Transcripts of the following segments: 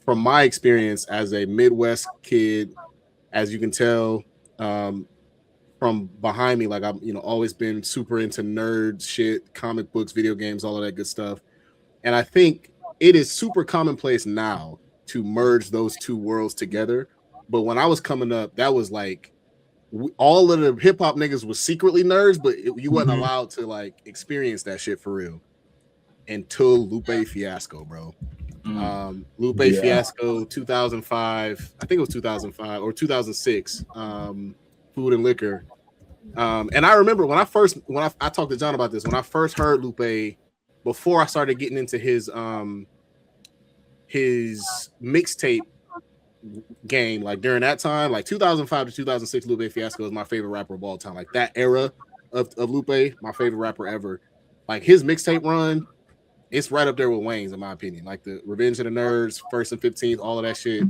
from my experience as a Midwest kid, as you can tell, from behind me, like I'm, always been super into nerd shit, comic books, video games, all of that good stuff. And I think it is super commonplace now to merge those two worlds together. But when I was coming up, that was like all of the hip hop niggas was secretly nerds, but you wasn't allowed to like experience that shit for real until Lupe Fiasco, bro. Lupe Fiasco 2005, I think it was 2005 or 2006. Food and Liquor. And I remember when I talked to John about this, when I first heard Lupe, before I started getting into his mixtape game, like during that time, like 2005 to 2006, Lupe Fiasco is my favorite rapper of all time. Like that era of Lupe, my favorite rapper ever. Like his mixtape run, it's right up there with Wayne's in my opinion. Like the Revenge of the Nerds, First and 15th, all of that shit.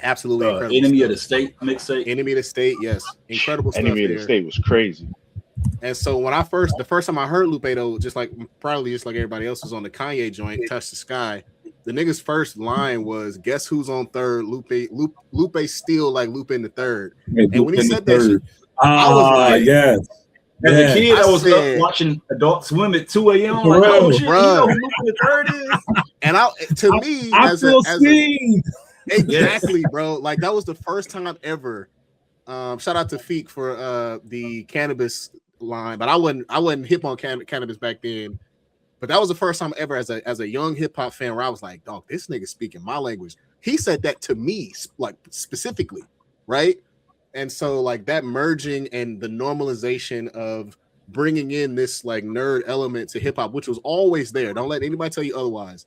Absolutely incredible. Enemy of the State mixtape. Enemy of the State, yes. Incredible stuff. Enemy of the State was crazy. And so when the first time I heard Lupe though, probably just like everybody else, was on the Kanye joint, Touch the Sky. The nigga's first line was, "Guess who's on third? Lupe still like Lupe in the third." And when he said that shit, I was like, yes. As a kid, I was up watching Adult Swim at 2 a.m. Like, oh shit, you know who Lupe the third is? And I feel seen. Exactly, bro. Like that was the first time ever. Shout out to Feek for the cannabis line, but I wasn't hip on cannabis back then. But that was the first time ever as a young hip hop fan where I was like, dog, this nigga speaking my language. He said that to me, like specifically, right? And so like that merging and the normalization of bringing in this like nerd element to hip hop, which was always there. Don't let anybody tell you otherwise.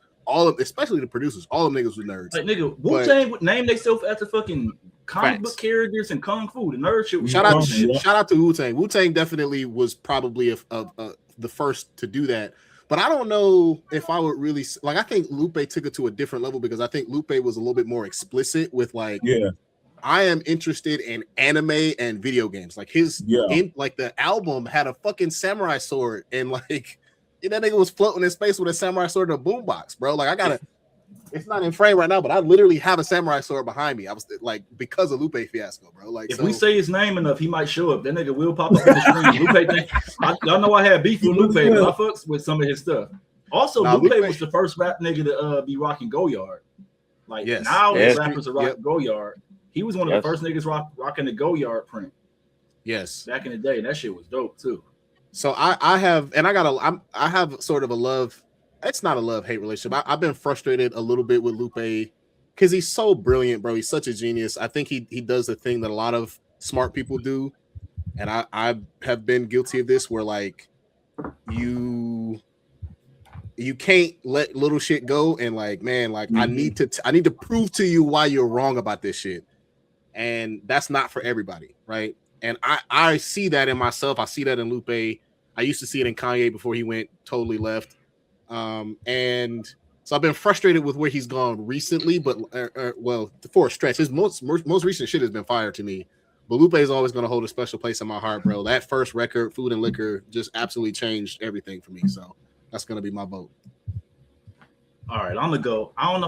Especially the producers, all the niggas were nerds. Like nigga, Wu-Tang would name themselves after fucking comic book characters and kung fu. The nerd shit. Shout out to Wu-Tang. Wu-Tang definitely was probably the first to do that. But I don't know if I would really like. I think Lupe took it to a different level because I think Lupe was a little bit more explicit with like, I am interested in anime and video games. Like like the album had a fucking samurai sword and like that nigga was floating in space with a samurai sword in a boombox, bro. Like it's not in frame right now, but I literally have a samurai sword behind me. I was like, because of Lupe Fiasco, bro. Like, if we say his name enough, he might show up. That nigga will pop up on the screen. Lupe, y'all know I had beef with Lupe, but I fucks with some of his stuff. Also, Lupe was the first rap nigga to be rocking Goyard. Like now, the rappers are rocking Goyard. He was one of the first niggas rocking the Goyard print. Yes, back in the day, and that shit was dope too. So I have sort of a love. It's not a love-hate relationship. I've been frustrated a little bit with Lupe because he's so brilliant, bro. He's such a genius. I think he does the thing that a lot of smart people do, and I have been guilty of this, where like you can't let little shit go, and like, man, like I need to prove to you why you're wrong about this shit, and that's not for everybody, right? And I see that in myself. I see that in Lupe. I used to see it in Kanye before he went totally left. And so I've been frustrated with where he's gone recently, but well, for a stretch, his most recent shit has been fire to me. But Lupe is always going to hold a special place in my heart, bro. That first record, Food and Liquor, just absolutely changed everything for me. So that's going to be my vote. All right, I'm gonna go. I don't know